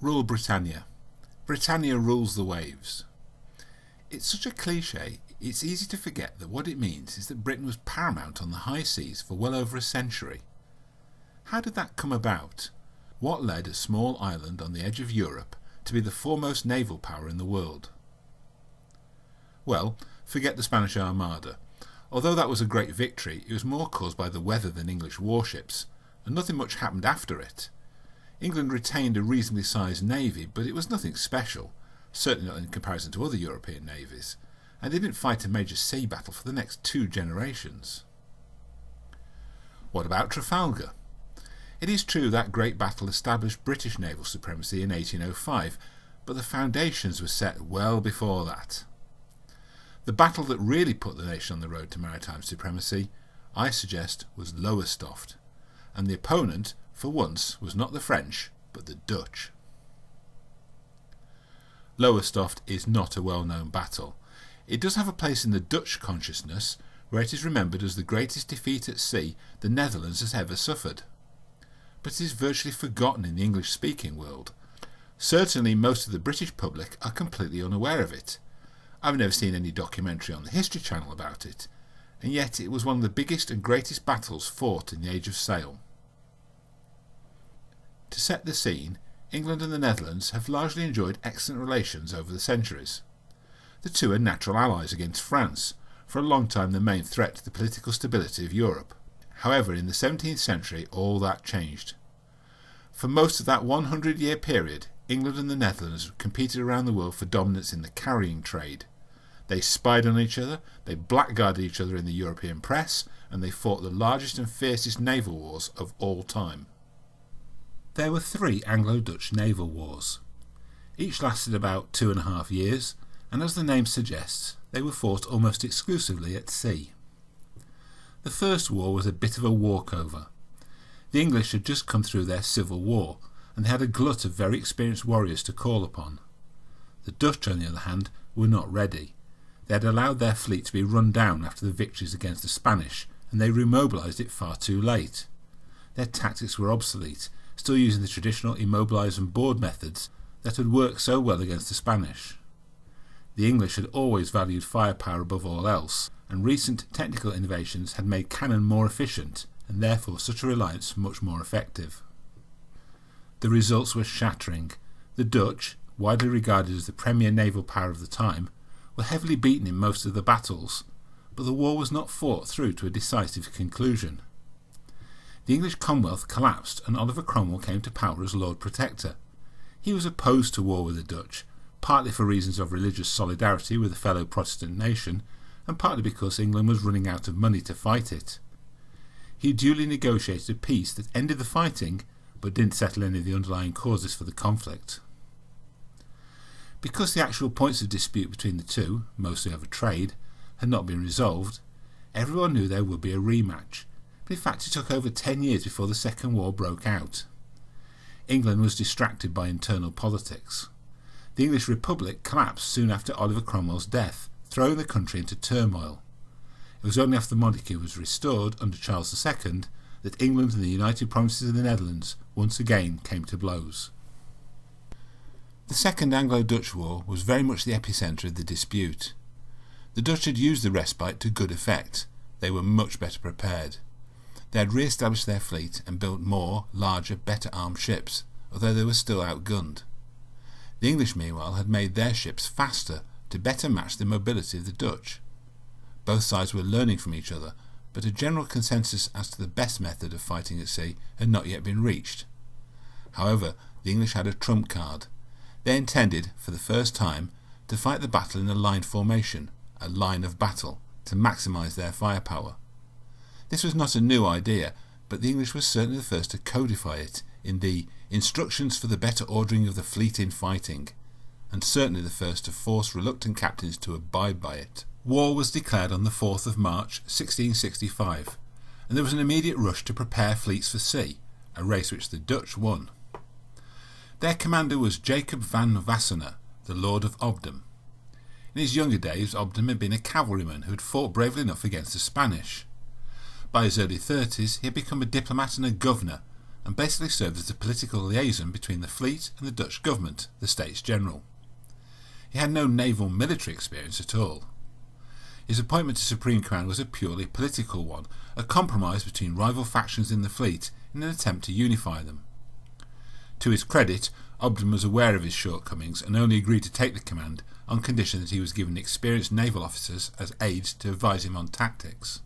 Rule Britannia. Britannia rules the waves. It's such a cliche, it's easy to forget that what it means is that Britain was paramount on the high seas for well over a century. How did that come about? What led a small island on the edge of Europe to be the foremost naval power in the world? Well, forget the Spanish Armada. Although that was a great victory, it was more caused by the weather than English warships, and nothing much happened after it. England retained a reasonably sized navy, but it was nothing special, certainly not in comparison to other European navies, and they didn't fight a major sea battle for the next 2 generations. What about Trafalgar? It is true that great battle established British naval supremacy in 1805, but the foundations were set well before that. The battle that really put the nation on the road to maritime supremacy, I suggest, was Lowestoft, and the opponent, for once, was not the French, but the Dutch. Lowestoft is not a well-known battle. It does have a place in the Dutch consciousness, where it is remembered as the greatest defeat at sea the Netherlands has ever suffered. But it is virtually forgotten in the English-speaking world. Certainly most of the British public are completely unaware of it. I've never seen any documentary on the History Channel about it, and yet it was one of the biggest and greatest battles fought in the Age of Sail. To set the scene, England and the Netherlands have largely enjoyed excellent relations over the centuries. The two are natural allies against France, for a long time the main threat to the political stability of Europe. However, in the 17th century all that changed. For most of that 100-year period, England and the Netherlands competed around the world for dominance in the carrying trade. They spied on each other, they blackguarded each other in the European press, and they fought the largest and fiercest naval wars of all time. There were 3 Anglo-Dutch naval wars. Each lasted about 2.5 years, and as the name suggests, they were fought almost exclusively at sea. The first war was a bit of a walkover. The English had just come through their civil war, and they had a glut of very experienced warriors to call upon. The Dutch, on the other hand, were not ready. They had allowed their fleet to be run down after the victories against the Spanish, and they remobilised it far too late. Their tactics were obsolete, still using the traditional immobilise and board methods that had worked so well against the Spanish. The English had always valued firepower above all else, and recent technical innovations had made cannon more efficient, and therefore such a reliance much more effective. The results were shattering. The Dutch, widely regarded as the premier naval power of the time, were heavily beaten in most of the battles, but the war was not fought through to a decisive conclusion. The English Commonwealth collapsed and Oliver Cromwell came to power as Lord Protector. He was opposed to war with the Dutch, partly for reasons of religious solidarity with a fellow Protestant nation, and partly because England was running out of money to fight it. He duly negotiated a peace that ended the fighting, but didn't settle any of the underlying causes for the conflict. Because the actual points of dispute between the two, mostly over trade, had not been resolved, everyone knew there would be a rematch, but in fact it took over 10 years before the Second War broke out. England was distracted by internal politics. The English Republic collapsed soon after Oliver Cromwell's death, throwing the country into turmoil. It was only after the monarchy was restored under Charles II that England and the United Provinces of the Netherlands once again came to blows. The Second Anglo-Dutch War was very much the epicentre of the dispute. The Dutch had used the respite to good effect. They were much better prepared. They had re-established their fleet and built more, larger, better armed ships, although they were still outgunned. The English meanwhile had made their ships faster to better match the mobility of the Dutch. Both sides were learning from each other, but a general consensus as to the best method of fighting at sea had not yet been reached. However, the English had a trump card. They intended, for the first time, to fight the battle in a line formation, a line of battle, to maximise their firepower. This was not a new idea, but the English were certainly the first to codify it in the Instructions for the Better Ordering of the Fleet in Fighting, and certainly the first to force reluctant captains to abide by it. War was declared on the 4th of March 1665, and there was an immediate rush to prepare fleets for sea, a race which the Dutch won. Their commander was Jacob van Wassenaar, the Lord of Obdam. In his younger days, Obdam had been a cavalryman who had fought bravely enough against the Spanish. By his early 30s, he had become a diplomat and a governor, and basically served as the political liaison between the fleet and the Dutch government, the States General. He had no naval military experience at all. His appointment to Supreme Command was a purely political one, a compromise between rival factions in the fleet in an attempt to unify them. To his credit, Obden was aware of his shortcomings and only agreed to take the command on condition that he was given experienced naval officers as aides to advise him on tactics.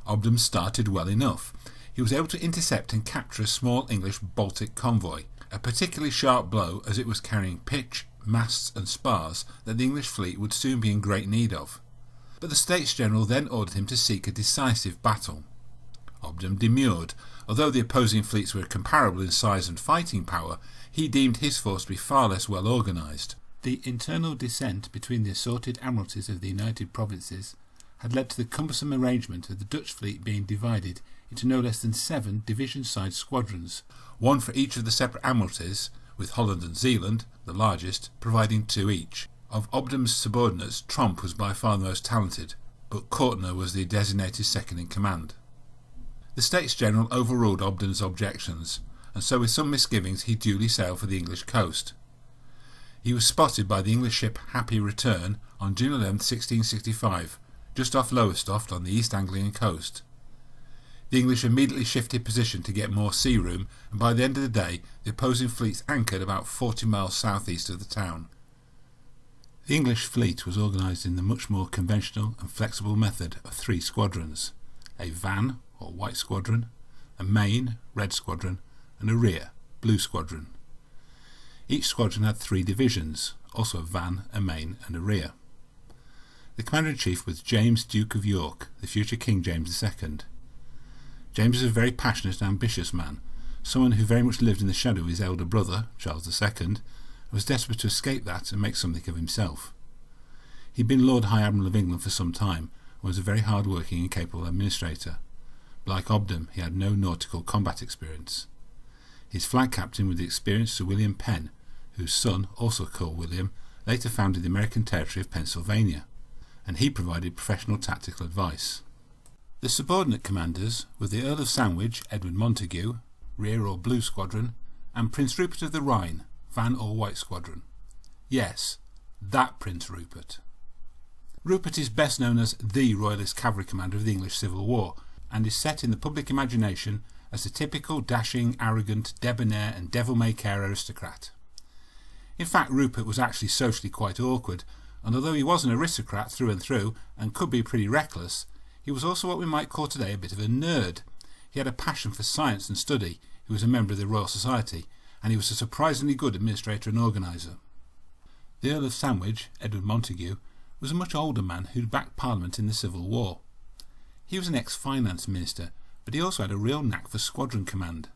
Obden started well enough. He was able to intercept and capture a small English Baltic convoy, a particularly sharp blow as it was carrying pitch, masts and spars that the English fleet would soon be in great need of. But the States General then ordered him to seek a decisive battle. Obden demurred. Although the opposing fleets were comparable in size and fighting power, he deemed his force to be far less well organised. The internal dissent between the assorted admiralties of the United Provinces had led to the cumbersome arrangement of the Dutch fleet being divided into no less than 7 division-sized squadrons, one for each of the separate admiralties, with Holland and Zeeland, the largest, providing 2 each. Of Obden's subordinates, Tromp was by far the most talented, but Courtner was the designated second in command. The States General overruled Obden's objections, and so with some misgivings he duly sailed for the English coast. He was spotted by the English ship Happy Return on June 11, 1665, just off Lowestoft on the East Anglian coast. The English immediately shifted position to get more sea room, and by the end of the day the opposing fleets anchored about 40 miles southeast of the town. The English fleet was organised in the much more conventional and flexible method of 3 squadrons: a van, or white squadron, a main, red squadron, and a rear, blue squadron. Each squadron had 3 divisions, also a van, a main, and a rear. The Commander-in-Chief was James, Duke of York, the future King James II. James was a very passionate and ambitious man, someone who very much lived in the shadow of his elder brother, Charles II, and was desperate to escape that and make something of himself. He had been Lord High Admiral of England for some time, and was a very hard-working and capable administrator. But like Obden, he had no nautical combat experience. His flag captain was the experienced Sir William Penn, whose son, also called William, later founded the American territory of Pennsylvania, and he provided professional tactical advice. The subordinate commanders were the Earl of Sandwich, Edward Montagu, rear or blue squadron, and Prince Rupert of the Rhine, van or white squadron. Yes, that Prince Rupert. Rupert is best known as the Royalist cavalry commander of the English Civil War, and is set in the public imagination as the typical dashing, arrogant, debonair and devil-may-care aristocrat. In fact, Rupert was actually socially quite awkward, and although he was an aristocrat through and through and could be pretty reckless, he was also what we might call today a bit of a nerd. He had a passion for science and study, he was a member of the Royal Society, and he was a surprisingly good administrator and organiser. The Earl of Sandwich, Edward Montagu, was a much older man who'd backed Parliament in the Civil War. He was an ex-finance minister, but he also had a real knack for squadron command.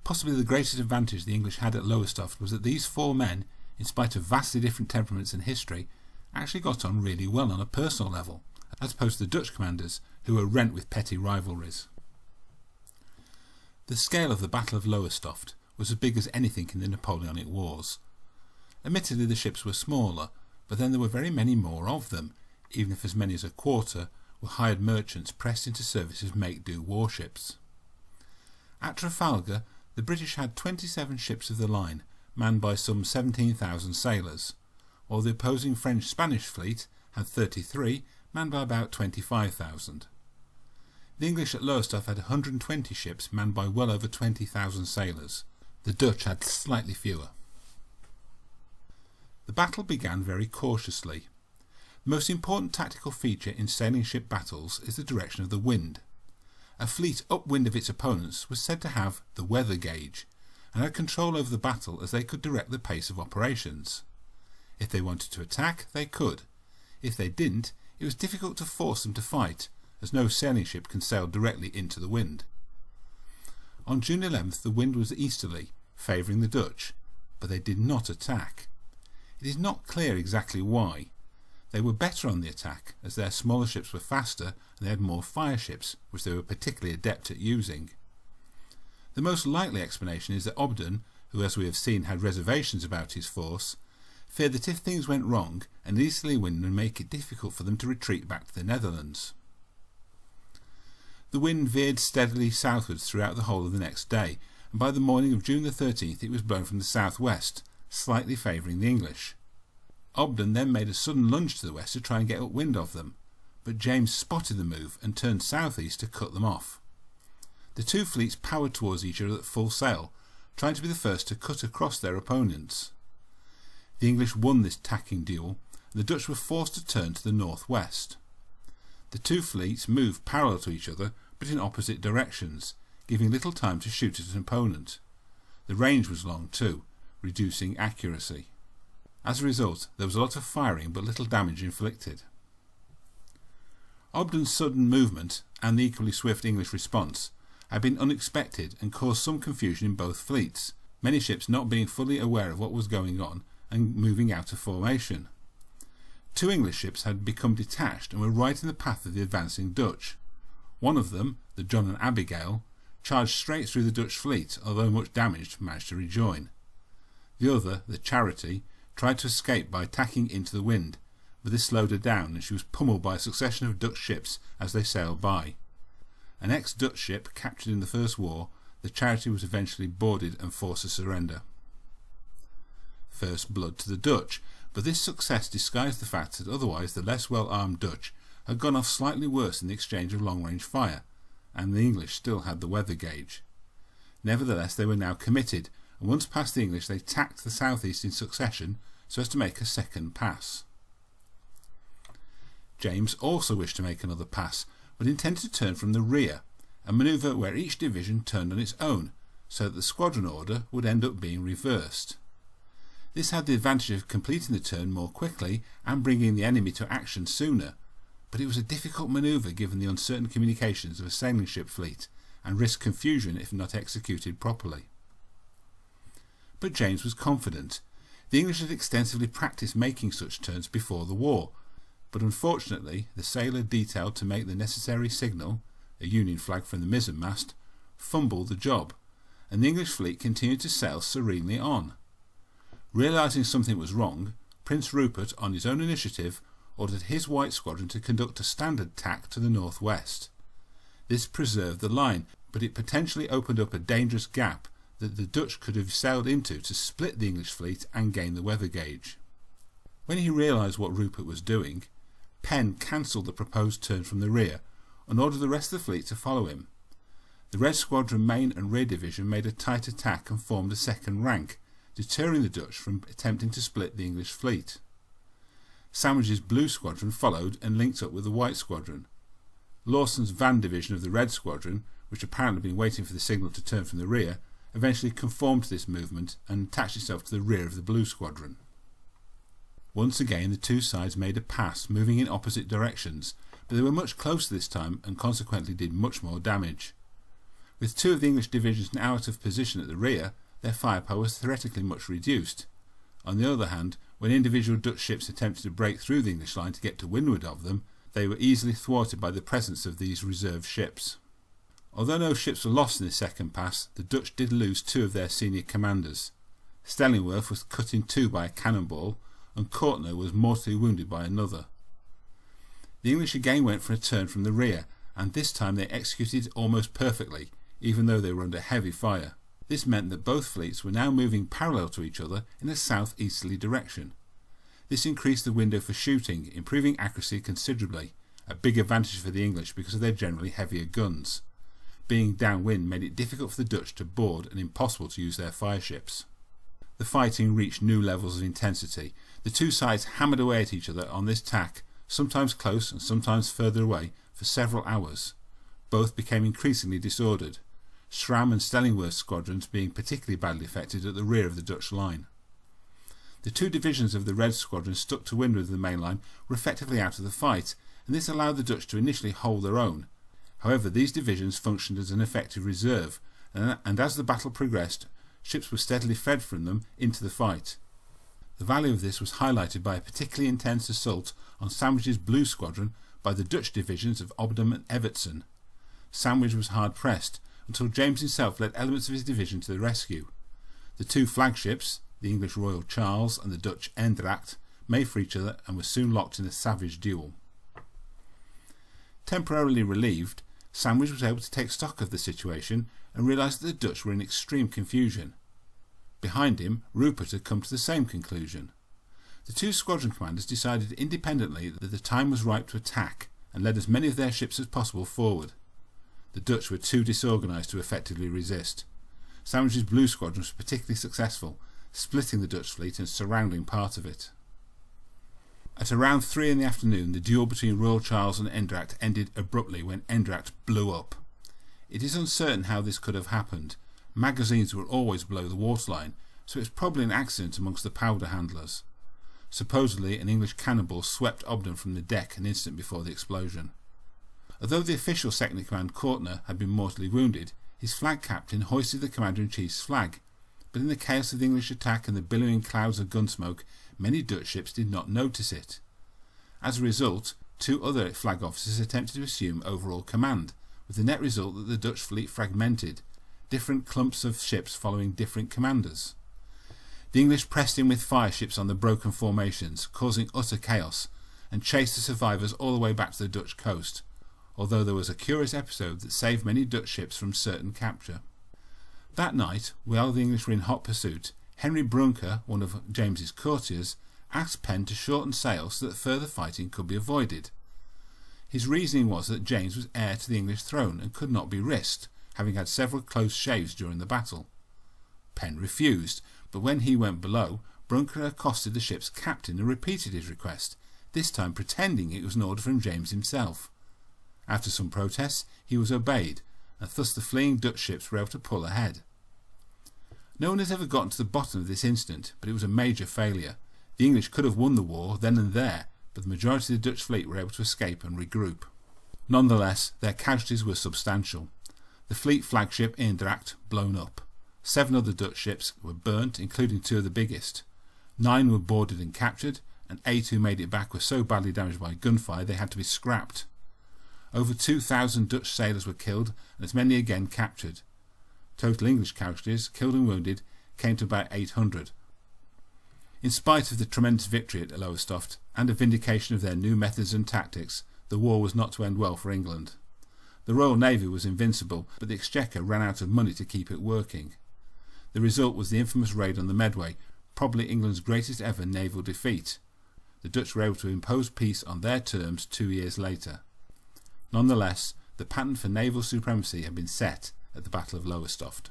Possibly the greatest advantage the English had at Lowestoft was that these 4 men, in spite of vastly different temperaments and history, actually got on really well on a personal level, as opposed to the Dutch commanders, who were rent with petty rivalries. The scale of the Battle of Lowestoft was as big as anything in the Napoleonic Wars. Admittedly the ships were smaller, but then there were very many more of them, even if as many as a quarter were hired merchants pressed into service as make-do warships. At Trafalgar, the British had 27 ships of the line, manned by some 17,000 sailors, while the opposing French-Spanish fleet had 33, manned by about 25,000. The English at Lowestoft had 120 ships manned by well over 20,000 sailors. The Dutch had slightly fewer. The battle began very cautiously. The most important tactical feature in sailing ship battles is the direction of the wind. A fleet upwind of its opponents was said to have the weather gauge, and had control over the battle as they could direct the pace of operations. If they wanted to attack, they could. If they didn't, it was difficult to force them to fight, as no sailing ship can sail directly into the wind. On June 11th the wind was easterly, favouring the Dutch, but they did not attack. It is not clear exactly why. They were better on the attack, as their smaller ships were faster and they had more fire ships, which they were particularly adept at using. The most likely explanation is that Obden, who as we have seen had reservations about his force, feared that if things went wrong, an easterly wind would make it difficult for them to retreat back to the Netherlands. The wind veered steadily southwards throughout the whole of the next day, and by the morning of June the 13th it was blown from the south-west, slightly favouring the English. Obdam then made a sudden lunge to the west to try and get upwind of them, but James spotted the move and turned south-east to cut them off. The two fleets powered towards each other at full sail, trying to be the first to cut across their opponents. The English won this tacking duel, and the Dutch were forced to turn to the north-west. The two fleets moved parallel to each other, but in opposite directions, giving little time to shoot at an opponent. The range was long too, reducing accuracy. As a result, there was a lot of firing but little damage inflicted. Obdam's sudden movement, and the equally swift English response, had been unexpected and caused some confusion in both fleets, many ships not being fully aware of what was going on and moving out of formation. Two English ships had become detached and were right in the path of the advancing Dutch. One of them, the John and Abigail, charged straight through the Dutch fleet, although much damaged, managed to rejoin. The other, the Charity, tried to escape by tacking into the wind, but this slowed her down and she was pummeled by a succession of Dutch ships as they sailed by. An ex-Dutch ship captured in the First War, the Charity was eventually boarded and forced to surrender. First blood to the Dutch, but this success disguised the fact that otherwise the less well-armed Dutch had gone off slightly worse in the exchange of long-range fire, and the English still had the weather gauge. Nevertheless, they were now committed, and once past the English they tacked the southeast in succession so as to make a second pass. James also wished to make another pass, but intended to turn from the rear, a manoeuvre where each division turned on its own, so that the squadron order would end up being reversed. This had the advantage of completing the turn more quickly and bringing the enemy to action sooner, but it was a difficult manoeuvre given the uncertain communications of a sailing ship fleet, and risked confusion if not executed properly. But James was confident. The English had extensively practised making such turns before the war, but unfortunately the sailor detailed to make the necessary signal, a Union flag from the mizzenmast, fumbled the job, and the English fleet continued to sail serenely on. Realising something was wrong, Prince Rupert, on his own initiative, ordered his White Squadron to conduct a standard tack to the north-west. This preserved the line, but it potentially opened up a dangerous gap that the Dutch could have sailed into to split the English fleet and gain the weather gauge. When he realised what Rupert was doing, Penn cancelled the proposed turn from the rear and ordered the rest of the fleet to follow him. The Red Squadron main and rear division made a tight attack and formed a second rank, deterring the Dutch from attempting to split the English fleet. Sandwich's Blue Squadron followed and linked up with the White Squadron. Lawson's van division of the Red Squadron, which apparently had been waiting for the signal to turn from the rear, eventually conformed to this movement and attached itself to the rear of the Blue Squadron. Once again the two sides made a pass, moving in opposite directions, but they were much closer this time and consequently did much more damage. With two of the English divisions now out of position at the rear, their firepower was theoretically much reduced. On the other hand, when individual Dutch ships attempted to break through the English line to get to windward of them, they were easily thwarted by the presence of these reserve ships. Although no ships were lost in this second pass, the Dutch did lose two of their senior commanders. Stellingworth was cut in two by a cannonball, and Courtney was mortally wounded by another. The English again went for a turn from the rear, and this time they executed it almost perfectly, even though they were under heavy fire. This meant that both fleets were now moving parallel to each other in a south-easterly direction. This increased the window for shooting, improving accuracy considerably, a big advantage for the English because of their generally heavier guns. Being downwind made it difficult for the Dutch to board and impossible to use their fireships. The fighting reached new levels of intensity. The two sides hammered away at each other on this tack, sometimes close and sometimes further away, for several hours. Both became increasingly disordered, Schramm and Stellingworth's squadrons being particularly badly affected at the rear of the Dutch line. The two divisions of the Red Squadron stuck to windward of the main line were effectively out of the fight, and this allowed the Dutch to initially hold their own. However, these divisions functioned as an effective reserve, and as the battle progressed, ships were steadily fed from them into the fight. The value of this was highlighted by a particularly intense assault on Sandwich's Blue Squadron by the Dutch divisions of Obdam and Evertsen. Sandwich was hard pressed, until James himself led elements of his division to the rescue. The two flagships, the English Royal Charles and the Dutch Eendracht, made for each other and were soon locked in a savage duel. Temporarily relieved, Sandwich was able to take stock of the situation and realised that the Dutch were in extreme confusion. Behind him, Rupert had come to the same conclusion. The two squadron commanders decided independently that the time was ripe to attack and led as many of their ships as possible forward. The Dutch were too disorganised to effectively resist. Sandwich's Blue Squadron was particularly successful, splitting the Dutch fleet and surrounding part of it. At around 3 in the afternoon, the duel between Royal Charles and Endracht ended abruptly when Endracht blew up. It is uncertain how this could have happened. Magazines were always below the waterline, so it was probably an accident amongst the powder handlers. Supposedly, an English cannonball swept Obden from the deck an instant before the explosion. Although the official second-in-command Courtner had been mortally wounded, his flag captain hoisted the Commander-in-Chief's flag, but in the chaos of the English attack and the billowing clouds of gunsmoke, many Dutch ships did not notice it. As a result, 2 other flag officers attempted to assume overall command, with the net result that the Dutch fleet fragmented, different clumps of ships following different commanders. The English pressed in with fire ships on the broken formations, causing utter chaos, and chased the survivors all the way back to the Dutch coast, although there was a curious episode that saved many Dutch ships from certain capture. That night, while the English were in hot pursuit, Henry Brunker, one of James's courtiers, asked Penn to shorten sail so that further fighting could be avoided. His reasoning was that James was heir to the English throne and could not be risked, having had several close shaves during the battle. Penn refused, but when he went below, Brunker accosted the ship's captain and repeated his request, this time pretending it was an order from James himself. After some protests, he was obeyed, and thus the fleeing Dutch ships were able to pull ahead. No one has ever gotten to the bottom of this incident, but it was a major failure. The English could have won the war then and there, but the majority of the Dutch fleet were able to escape and regroup. Nonetheless, their casualties were substantial. The fleet flagship Eendracht blown up. 7 other Dutch ships were burnt, including 2 of the biggest. 9 were boarded and captured, and 8 who made it back were so badly damaged by gunfire they had to be scrapped. Over 2,000 Dutch sailors were killed and as many again captured. Total English casualties, killed and wounded, came to about 800. In spite of the tremendous victory at Lowestoft and a vindication of their new methods and tactics, the war was not to end well for England. The Royal Navy was invincible, but the Exchequer ran out of money to keep it working. The result was the infamous raid on the Medway, probably England's greatest ever naval defeat. The Dutch were able to impose peace on their terms 2 years later. Nonetheless, the pattern for naval supremacy had been set at the Battle of Lowestoft.